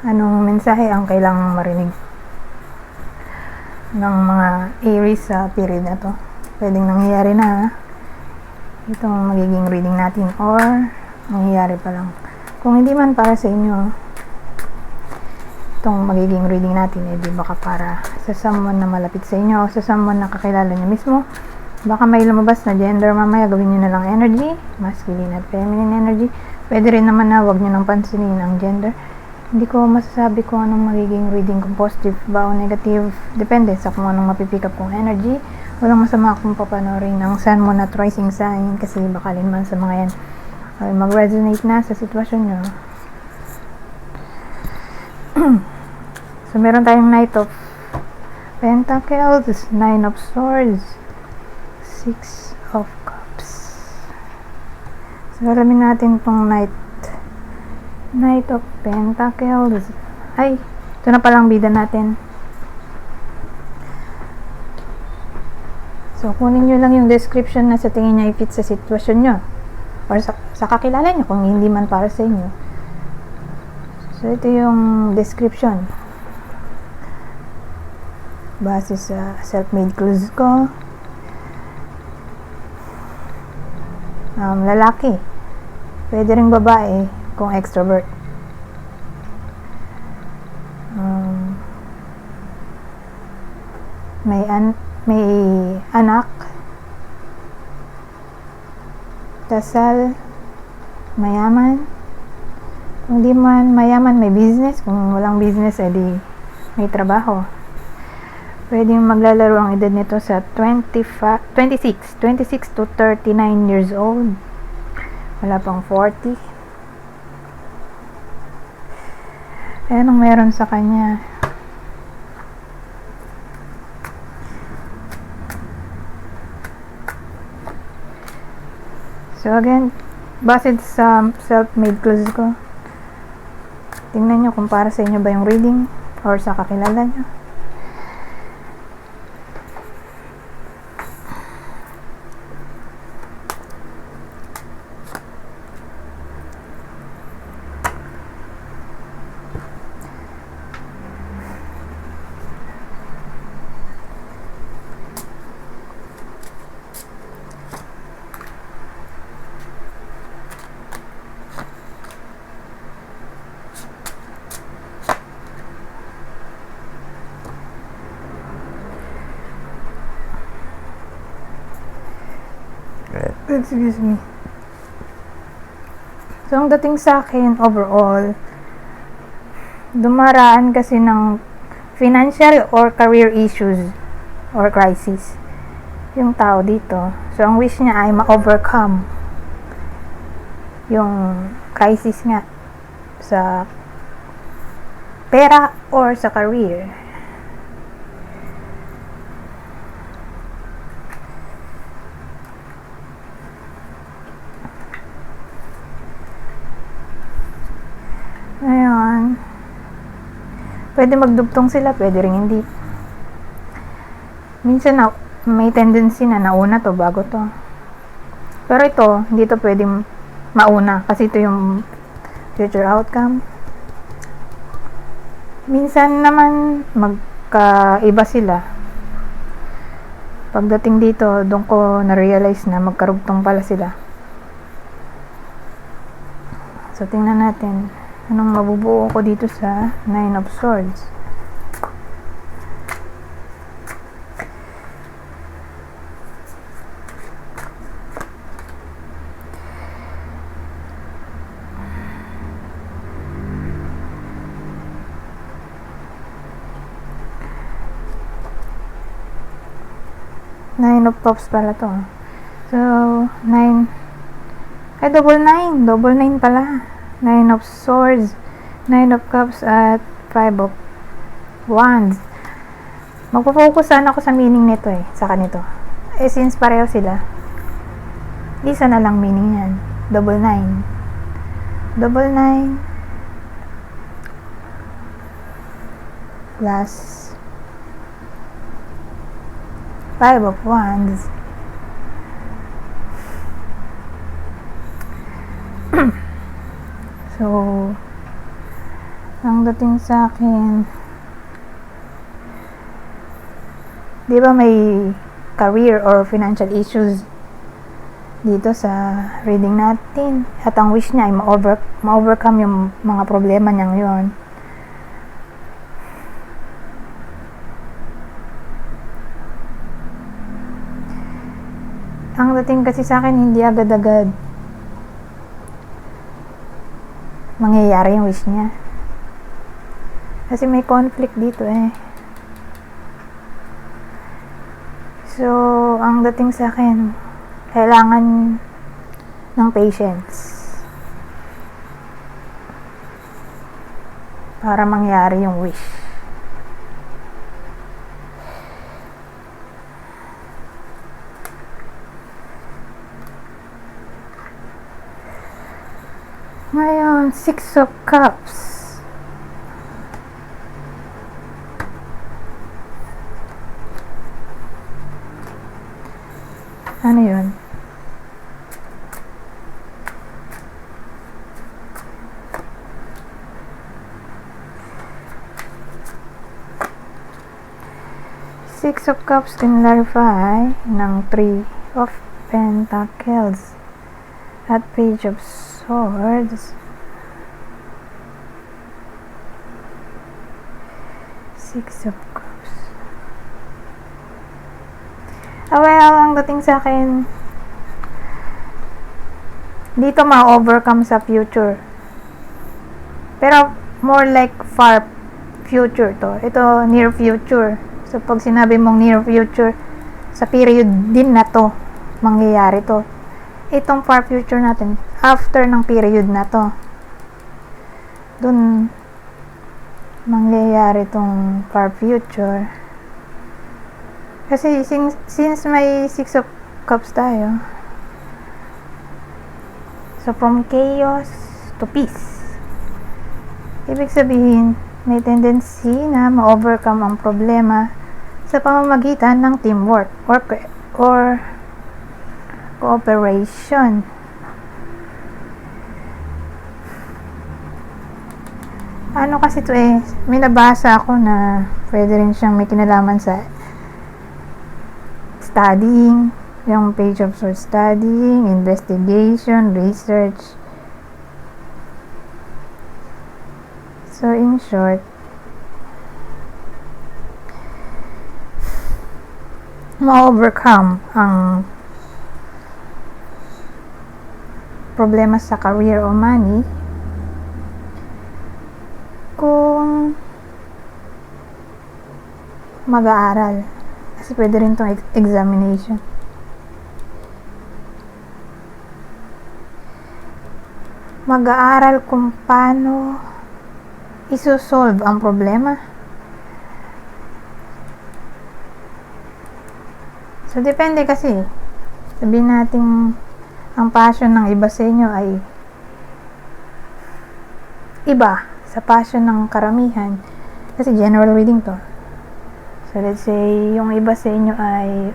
Anong mensahe ang kailangang marinig ng mga Aries sa period na to? Pwedeng nangyayari na itong magiging reading natin, or nangyayari pa lang. Kung hindi man para sa inyo itong magiging reading natin, di baka para sa someone na malapit sa inyo o sa someone na kakilala nyo mismo. Baka may lumabas na gender mamaya, gawin nyo na lang energy, masculine at feminine energy. Pwede rin naman na wag nyo nang pansinin ang gender. Hindi ko masasabi kung anong magiging reading, kung positive ba o negative. Depende sa kung anong mapipick up kong energy. Walang masama kung papanoorin ng Sun, Moon at Rising sign, kasi bakalin man sa mga yan ay mag-resonate na sa sitwasyon nyo. So meron tayong Knight of Pentacles, Nine of Swords, Six of Cups. So alamin natin itong Knight of Pentacles. Ay, ito na palang bida natin. So, kunin nyo lang yung description na sa tingin niya i-fit sa sitwasyon nyo. Or sa kakilala nyo, kung hindi man para sa inyo. So, ito yung description. Base sa self-made clues ko. Lalaki. Pwede ring babae kung extrovert. May anak, kasal, mayaman. Kung di man mayaman, may business. Kung walang business, edi may trabaho. Pwedeng maglalaro ang edad nito sa 26 to 39 years old. Wala pang 40. Anong meron sa kanya? So again, base sa self-made clues ko, tingnan nyo kung para sa inyo ba yung reading or sa kakilala nyo. Excuse me. So, ang dating sa akin, overall, dumaraan kasi ng financial or career issues or crisis yung tao dito. So, ang wish niya ay ma-overcome yung crisis nga sa pera or sa career. Ayan. Pwede magdugtong sila, pwede rin hindi. Minsan may tendency na nauna to bago to. Pero ito, hindi to pwedeng mauna kasi ito yung future outcome. Minsan naman magkaiba sila. Pagdating dito, doon ko na-realize na magkarugtong pala sila. So, tingnan natin anong mabubuo ko dito sa Nine of Swords. Nine of Cups pala to. So, double nine pala. Nine of Swords, Nine of Cups, at Five of Wands. Magpo-focus sana ako sa meaning nito sa kanito. Since pareho sila, isa na lang meaning yan. Double nine plus Five of Wands. So, Ang dating sa akin, di ba may career or financial issues dito sa reading natin, at ang wish niya ay ma-overcome yung mga problema niyang yon. Ang dating kasi sa akin, hindi agad-agad mangyayari yung wish niya. Kasi may conflict dito eh. So, ang dating sa akin, kailangan ng patience para mangyari yung wish. Ngayon, 6 of Cups. Ano yun? Six of Cups can clarify ng 3 of Pentacles at Page of Swords. 6 of Cups. Well, ang dating sa akin, dito ma-overcome sa future. Pero more like far future to. Ito near future. So pag sinabi mong near future, sa period din na to mangyayari to. Itong far future natin, after ng period na to, dun mangyayari tong far future. Kasi since may 6 of Cups tayo, so from chaos to peace, ibig sabihin may tendency na ma-overcome ang problema sa pamamagitan ng teamwork or cooperation. Ano kasi to eh, may nabasa ako na pwede rin siyang may kinalaman sa studying, yung Page of Swords, studying, investigation, research. So in short, ma-overcome ang problema sa career o money kung mag-aaral. Kasi pwede rin itong examination. Mag-aaral kung paano isosolve ang problema. So, depende kasi. Sabihin natin, ang passion ng iba sa inyo ay iba sa passion ng karamihan. Kasi general reading to. So, let's say, yung iba sa inyo ay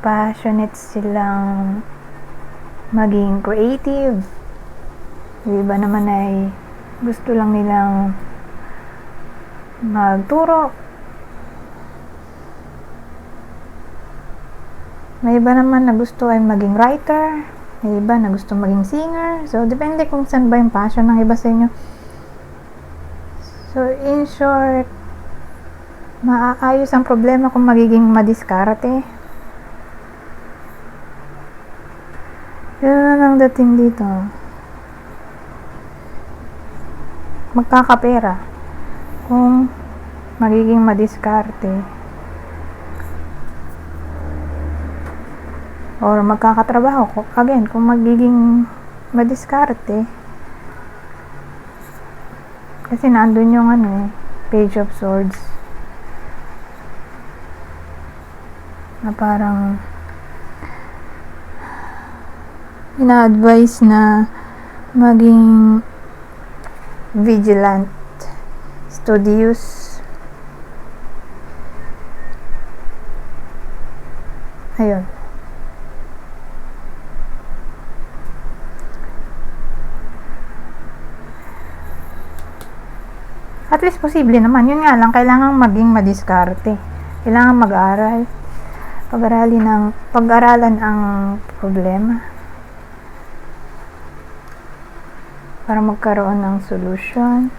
passionate silang maging creative. Yung iba naman ay gusto lang nilang magturo. May iba naman na gusto ay maging writer. May iba na gusto maging singer. So, depende kung saan ba yung passion ng iba sa inyo. So, in short, maaayos ang problema kung magiging madiskarte. Yun na lang dating dito. Magkakapera kung magiging madiskarte. Or magkakatrabaho again kung magiging madiskarte. Kasi nandun yung Page of Swords. Na parang ina-advise na maging vigilant, studious. Ayun. At least posible naman. Yun nga lang, kailangan maging madiskarte. Kailangan mag-aral. Pag-aralan ang problema para magkaroon ng solusyon.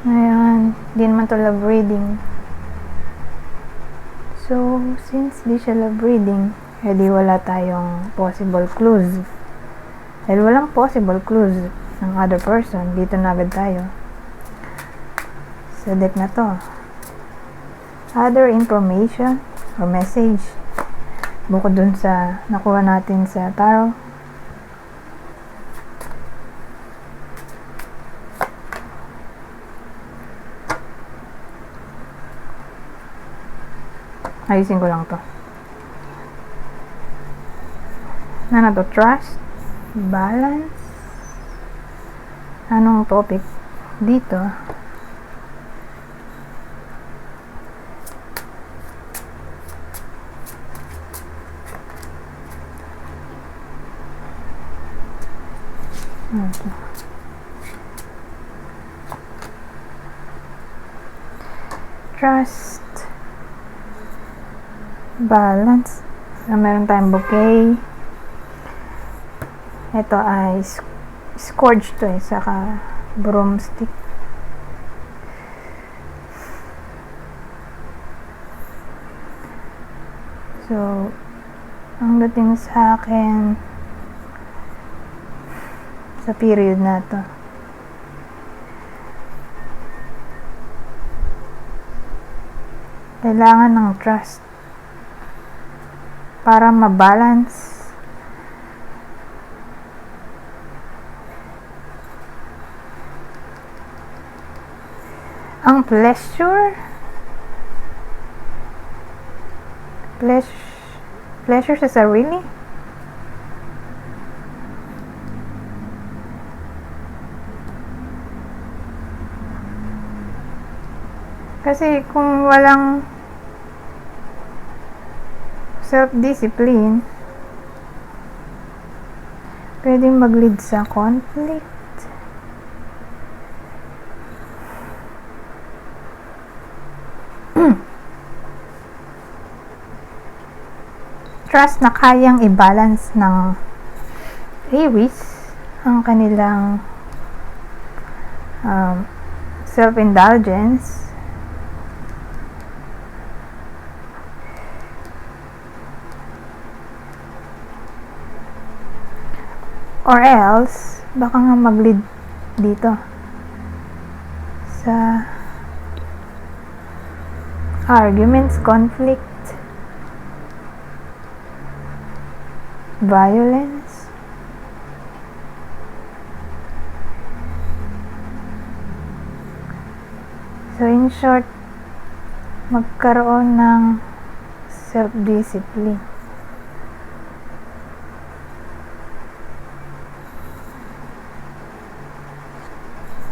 Ngayon, di naman to love reading. So, since di siya love reading, edi wala tayong possible clues. Dahil walang possible clues ng other person, dito na agad tayo sa deck na to. Other information or message bukod dun sa nakuha natin sa tarot. Ayusin ko lang to. Ano to? Trust? Balance? Anong topic dito? Trust, balance. Meron tayong bouquet. Ito ay scourge to saka broomstick. So, ang dating sa akin sa period na to, kailangan ng trust para mabalance ang pleasure sa sarili. Kasi kung walang self-discipline, pwedeng mag-lead sa conflict. Trust na kayang i-balance ng Aries ang kanilang self-indulgence or else baka nga mag-lead dito sa arguments, conflict, violence. So in short, magkaroon ng self-discipline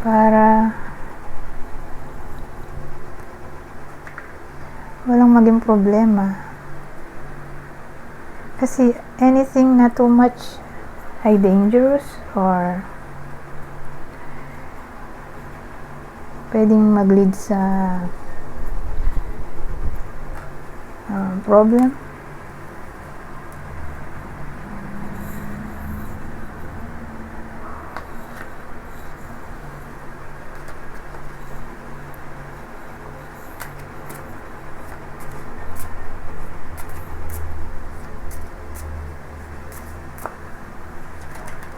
para walang maging problema. Kasi anything na too much ay dangerous or pwedeng mag-lead sa problem.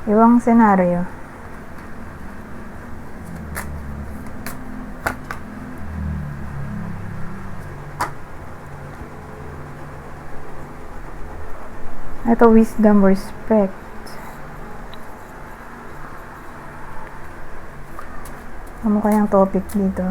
Ibang senaryo. Ito, wisdom, respect. Ano kayang topic dito?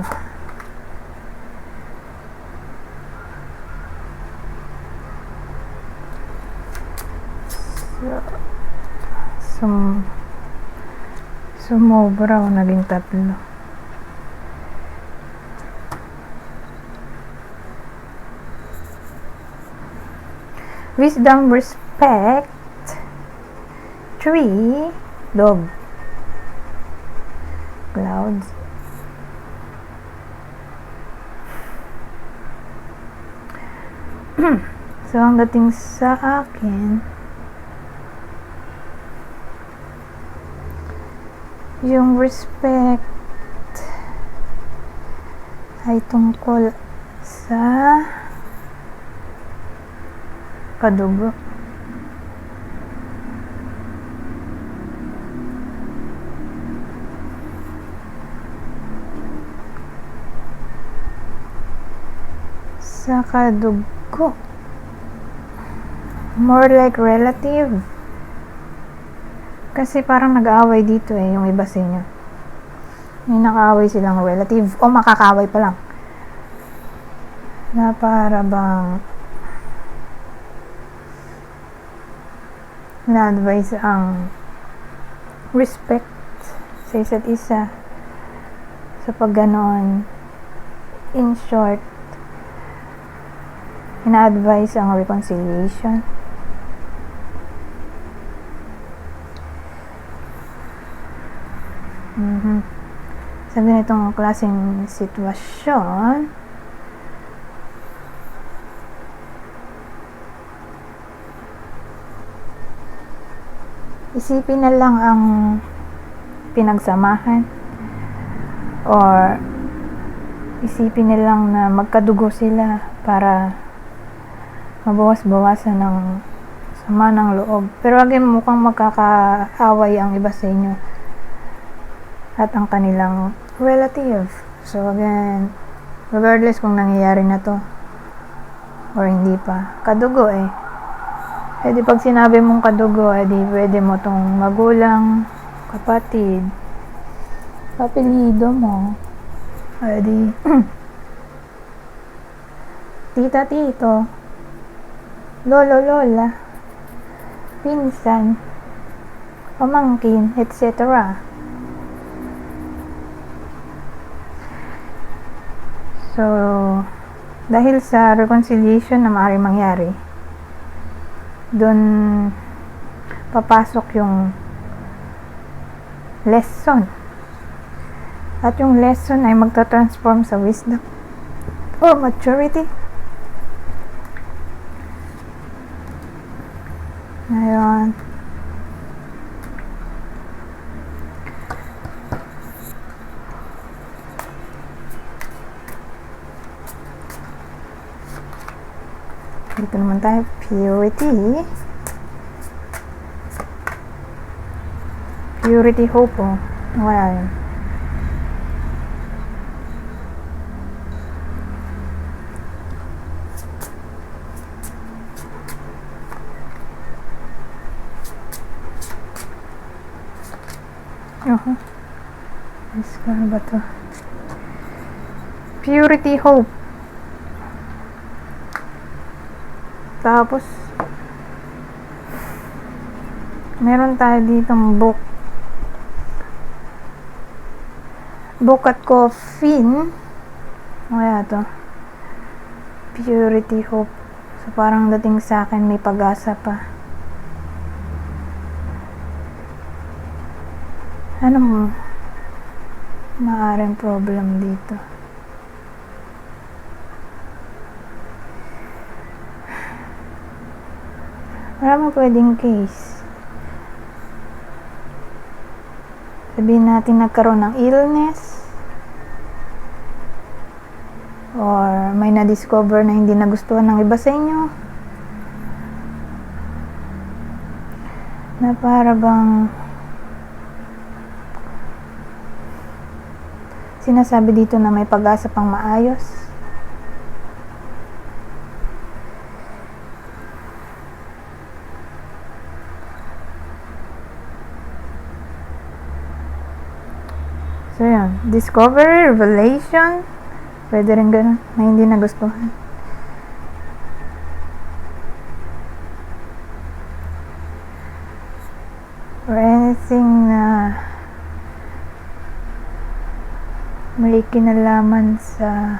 Sumobra o naging 3. Wisdom, respect, 3, dog. Clouds. So, ang dating sa akin, yung respect ay tungkol sa kadugo. Sa kadugo. More like relative. Kasi parang nag-aaway dito yung iba sa inyo. May nakaaway silang relative o makakaaway pa lang. Na para bang na-advise ang respect sa isa't isa. Sa pagganon, in short, ina-advise ang reconciliation. Sa ganitong klaseng sitwasyon, isipin na lang ang pinagsamahan or isipin na lang na magkadugo sila para mabawas-bawasan ng sama ng loob. Pero again, mukhang magkakaaway ang iba sa inyo at ang kanilang relative. So again, regardless kung nangyayari na to or hindi pa, kadugo eh. Eh di pag sinabi mong kadugo, eh di pwede mo tong magulang, kapatid, apelyido mo, eh di tita, tito, lolo, lola, pinsan, pamangkin, etc. So, dahil sa reconciliation na maaaring mangyari, doon papasok yung lesson. At yung lesson ay magta-transform sa wisdom or maturity. Ngayon, dito naman tayo, purity hope, oh. Wala yun. Ano ba to? Purity hope. Tapos meron tayo ditong book at coffin. Kaya to, purity hope. So parang dating sa akin may pag-asa pa. Ano mo maaaring problem dito? Maraming pwedeng case. Sabihin natin nagkaroon ng illness or may na-discover na hindi nagustuhan ng iba sa inyo, na para bang sinasabi dito na may pag-asa pang maayos. So yun, discovery, revelation, pwede rin ganun, na hindi nagustuhan. Or anything na may kinalaman sa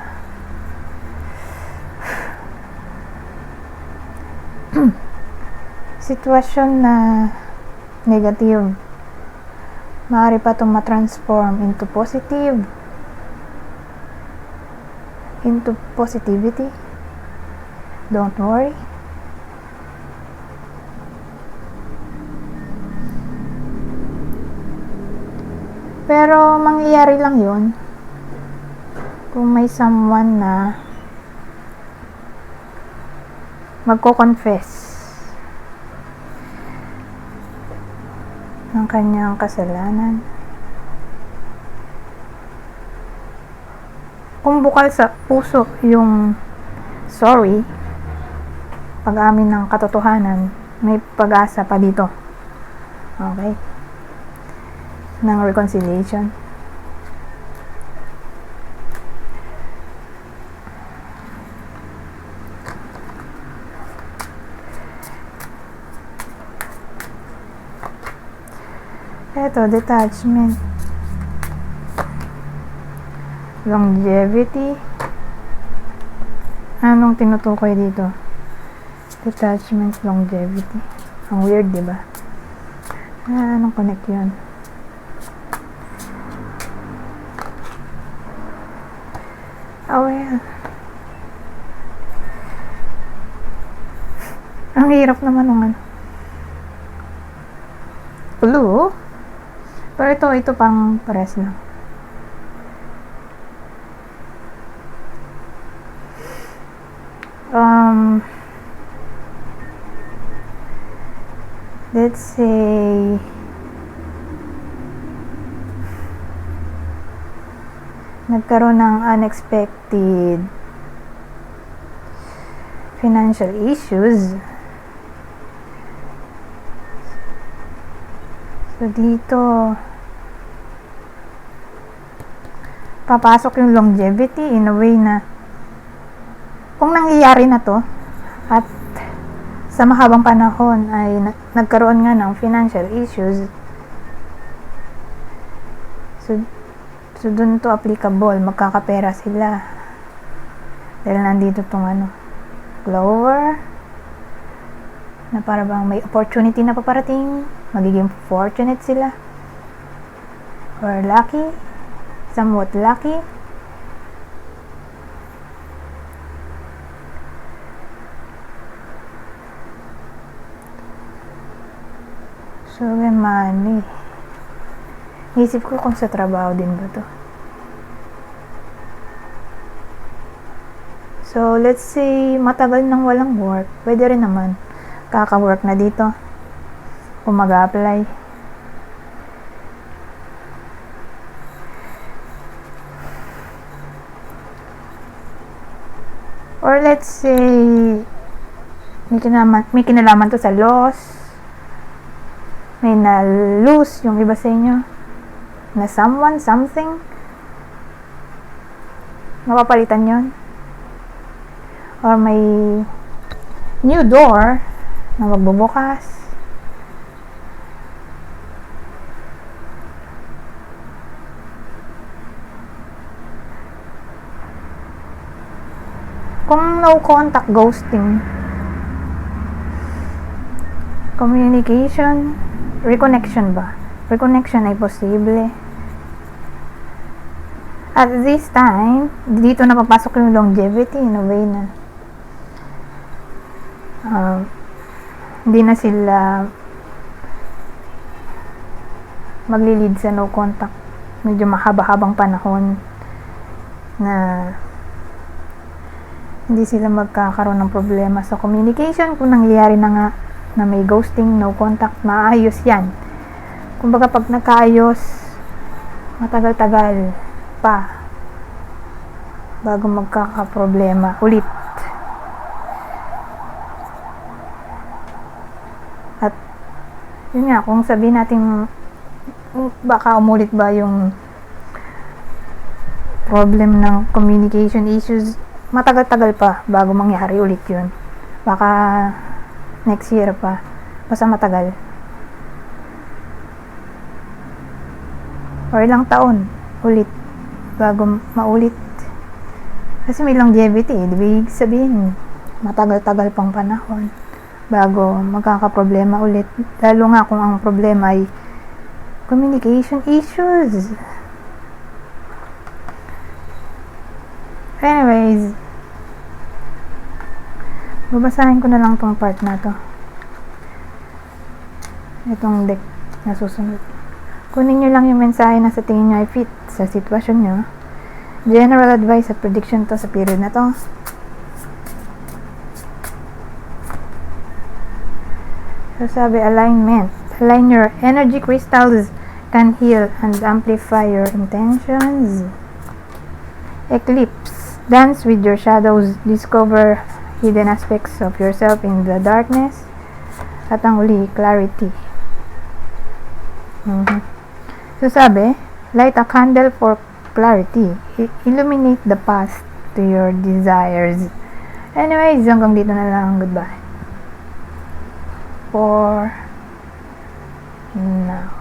sitwasyon na negative. Maaari pa itong ma-transform into positive, into positivity. Don't worry. Pero mangyayari lang yun kung may someone na magko-confess ng kanyang kasalanan. Kung bukal sa puso yung sorry, pag-amin ng katotohanan, may pag-asa pa dito. Okay? Ng reconciliation. Ito, detachment. Longevity. Anong tinutukoy dito? Detachment, longevity. Ang weird, diba? Anong connect yun? Oh, well. Ang hirap naman ng ano. Blue? Pero ito pang pares lang. Let's say nagkaroon ng unexpected financial issues. So dito papasok yung longevity in a way na kung nangyayari na to at sa mahabang panahon ay nagkaroon nga ng financial issues, so dun to applicable, magkakapera sila dahil nandito tong Clover na para bang may opportunity na paparating, magiging fortunate sila or lucky, somewhat lucky. So, may money. Isip ko kung sa trabaho din ba to. So, let's say, matagal nang walang work. Pwede rin naman. Kaka-work na dito. Kung mag-a-apply. Or let's say, may kinalaman to sa loss. May na-lose yung iba sa inyo. Na someone, something. Mapapalitan yon. Or may new door na magbubukas. Kung no contact, ghosting, communication, reconnection ba? Reconnection ay posible. At this time, dito na papasok yung longevity in a way na hindi na sila maglilid sa no contact. Medyo mahaba-habang panahon na hindi sila magkakaroon ng problema sa communication. Kung nangyayari na nga na may ghosting, no contact, maayos yan. Kumbaga pag nakaayos, matagal-tagal pa bago magkakaproblema ulit. At yun nga, kung sabihin natin baka umulit ba yung problem ng communication issues, matagal-tagal pa bago mangyari ulit yun. Baka next year pa. Basta matagal. Or ilang taon ulit bago maulit. Kasi may longevity, ibig sabihin matagal-tagal pang panahon bago magkakaproblema ulit. Lalo nga kung ang problema ay communication issues. Anyways, babasahin ko na lang tong part na to. Itong deck na susunod. Kunin nyo lang yung mensahe na sa tingin nyo ay fit sa sitwasyon nyo. General advice at prediction to sa period na to. So sabi, alignment. Align your energy crystals can heal and amplify your intentions. Eclipse. Dance with your shadows. Discover hidden aspects of yourself in the darkness. At ang uli, clarity. So sabi, light a candle for clarity. Illuminate the path to your desires. Anyways, hanggang dito na lang. Goodbye. For now.